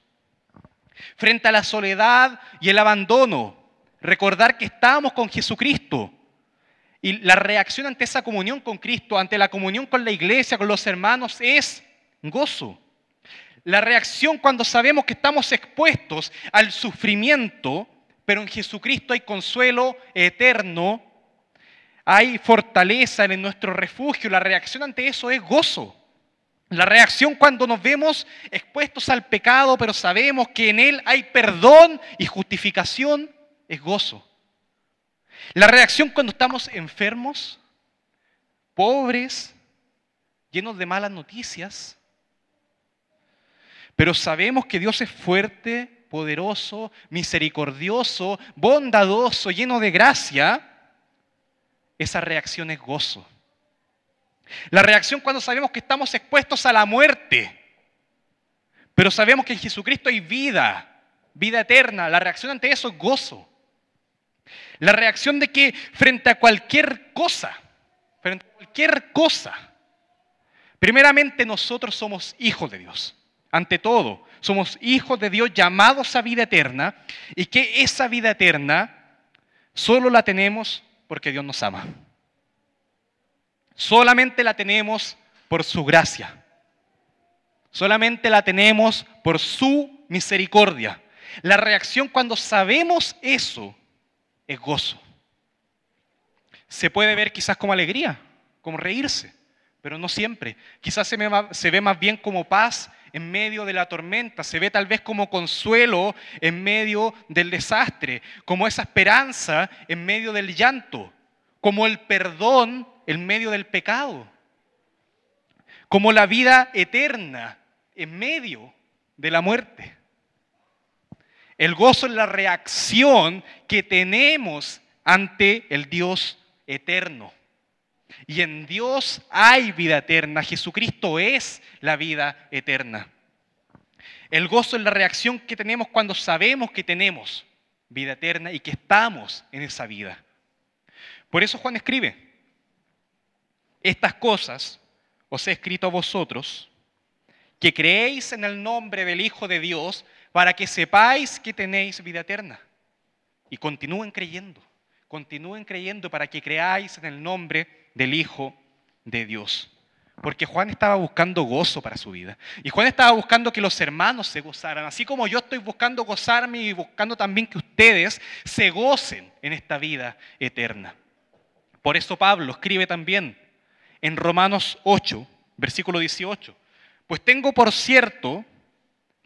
[SPEAKER 1] Frente a la soledad y el abandono, recordar que estamos con Jesucristo. Y la reacción ante esa comunión con Cristo, ante la comunión con la iglesia, con los hermanos, es gozo. La reacción cuando sabemos que estamos expuestos al sufrimiento, pero en Jesucristo hay consuelo eterno, hay fortaleza en nuestro refugio. La reacción ante eso es gozo. La reacción cuando nos vemos expuestos al pecado, pero sabemos que en Él hay perdón y justificación, es gozo. La reacción cuando estamos enfermos, pobres, llenos de malas noticias, pero sabemos que Dios es fuerte, poderoso, misericordioso, bondadoso, lleno de gracia, esa reacción es gozo. La reacción cuando sabemos que estamos expuestos a la muerte, pero sabemos que en Jesucristo hay vida, vida eterna, la reacción ante eso es gozo. La reacción de que frente a cualquier cosa, primeramente nosotros somos hijos de Dios. Ante todo, somos hijos de Dios llamados a vida eterna y que esa vida eterna solo la tenemos porque Dios nos ama. Solamente la tenemos por su gracia. Solamente la tenemos por su misericordia. La reacción cuando sabemos eso es gozo. Se puede ver quizás como alegría, como reírse, pero no siempre. Quizás se ve más bien como paz en medio de la tormenta, se ve tal vez como consuelo en medio del desastre, como esa esperanza en medio del llanto, como el perdón en medio del pecado, como la vida eterna en medio de la muerte. El gozo es la reacción que tenemos ante el Dios eterno. Y en Dios hay vida eterna. Jesucristo es la vida eterna. El gozo es la reacción que tenemos cuando sabemos que tenemos vida eterna y que estamos en esa vida. Por eso Juan escribe: estas cosas os he escrito a vosotros, que creéis en el nombre del Hijo de Dios, para que sepáis que tenéis vida eterna. Y continúen creyendo para que creáis en el nombre del Hijo de Dios. Porque Juan estaba buscando gozo para su vida. Y Juan estaba buscando que los hermanos se gozaran. Así como yo estoy buscando gozarme y buscando también que ustedes se gocen en esta vida eterna. Por eso Pablo escribe también en Romanos 8, versículo 18. Pues tengo por cierto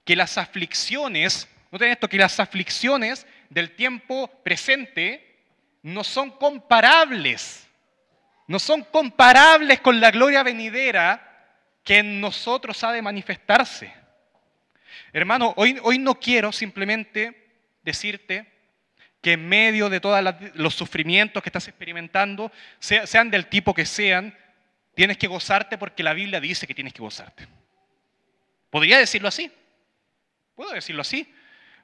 [SPEAKER 1] que las aflicciones, noten esto, que las aflicciones del tiempo presente no son comparables con la gloria venidera que en nosotros ha de manifestarse. Hermano, hoy no quiero simplemente decirte que en medio de todos los sufrimientos que estás experimentando, sean del tipo que sean, tienes que gozarte porque la Biblia dice que tienes que gozarte. ¿Podría decirlo así? Puedo decirlo así,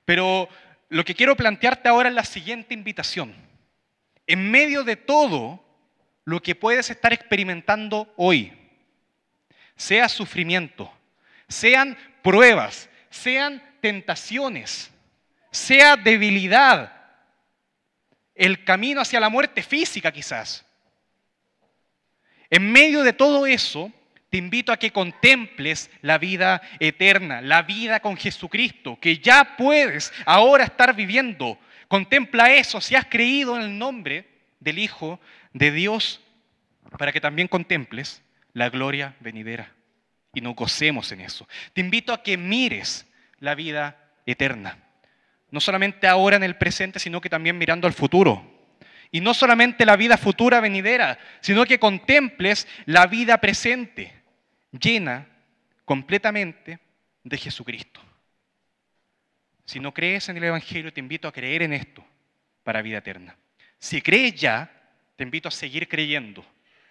[SPEAKER 1] pero lo que quiero plantearte ahora es la siguiente invitación. En medio de todo lo que puedes estar experimentando hoy, sea sufrimiento, sean pruebas, sean tentaciones, sea debilidad, el camino hacia la muerte física quizás. En medio de todo eso, te invito a que contemples la vida eterna, la vida con Jesucristo, que ya puedes ahora estar viviendo. Contempla eso si has creído en el nombre del Hijo de Dios, para que también contemples la gloria venidera. y nos gocemos en eso. Te invito a que mires la vida eterna. No solamente ahora en el presente, sino que también mirando al futuro. Y no solamente la vida futura venidera, sino que contemples la vida presente, llena completamente de Jesucristo. Si no crees en el Evangelio, te invito a creer en esto para vida eterna. Si crees ya, te invito a seguir creyendo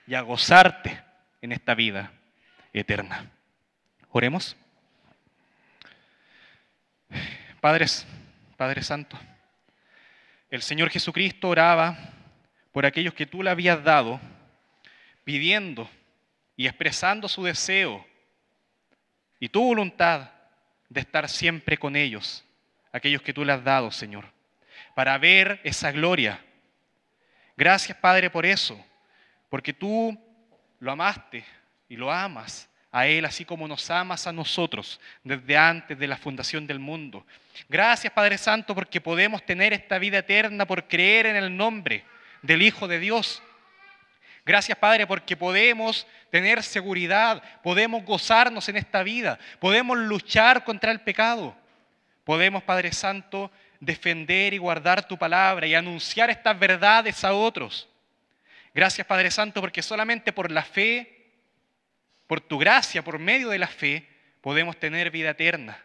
[SPEAKER 1] y a gozarte en esta vida eterna. Oremos. Padre Santo, el Señor Jesucristo oraba por aquellos que tú le habías dado, pidiendo y expresando su deseo y tu voluntad de estar siempre con ellos, aquellos que tú le has dado, Señor, para ver esa gloria. Gracias, Padre, por eso, porque tú lo amaste y lo amas a Él, así como nos amas a nosotros desde antes de la fundación del mundo. Gracias, Padre Santo, porque podemos tener esta vida eterna por creer en el nombre del Hijo de Dios. Gracias, Padre, porque podemos tener seguridad, podemos gozarnos en esta vida, podemos luchar contra el pecado. Podemos, Padre Santo, defender y guardar tu palabra y anunciar estas verdades a otros. Gracias, Padre Santo, porque solamente por la fe, por tu gracia, por medio de la fe, podemos tener vida eterna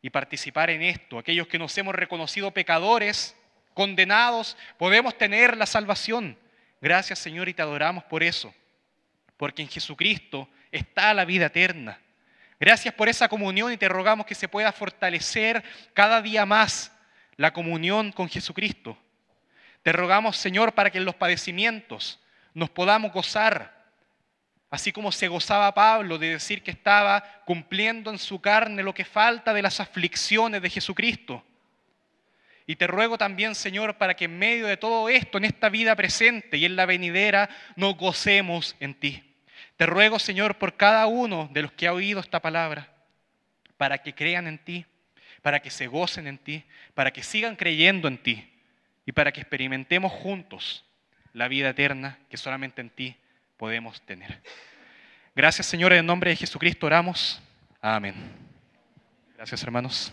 [SPEAKER 1] y participar en esto. Aquellos que nos hemos reconocido pecadores, condenados, podemos tener la salvación. Gracias, Señor, y te adoramos por eso, porque en Jesucristo está la vida eterna. Gracias por esa comunión y te rogamos que se pueda fortalecer cada día más la comunión con Jesucristo. Te rogamos, Señor, para que en los padecimientos nos podamos gozar, así como se gozaba Pablo de decir que estaba cumpliendo en su carne lo que falta de las aflicciones de Jesucristo. Y te ruego también, Señor, para que en medio de todo esto, en esta vida presente y en la venidera, nos gocemos en ti. Te ruego, Señor, por cada uno de los que ha oído esta palabra, para que crean en ti, para que se gocen en ti, para que sigan creyendo en ti y para que experimentemos juntos la vida eterna que solamente en ti podemos tener. Gracias, Señor, en el nombre de Jesucristo oramos. Amén. Gracias, hermanos.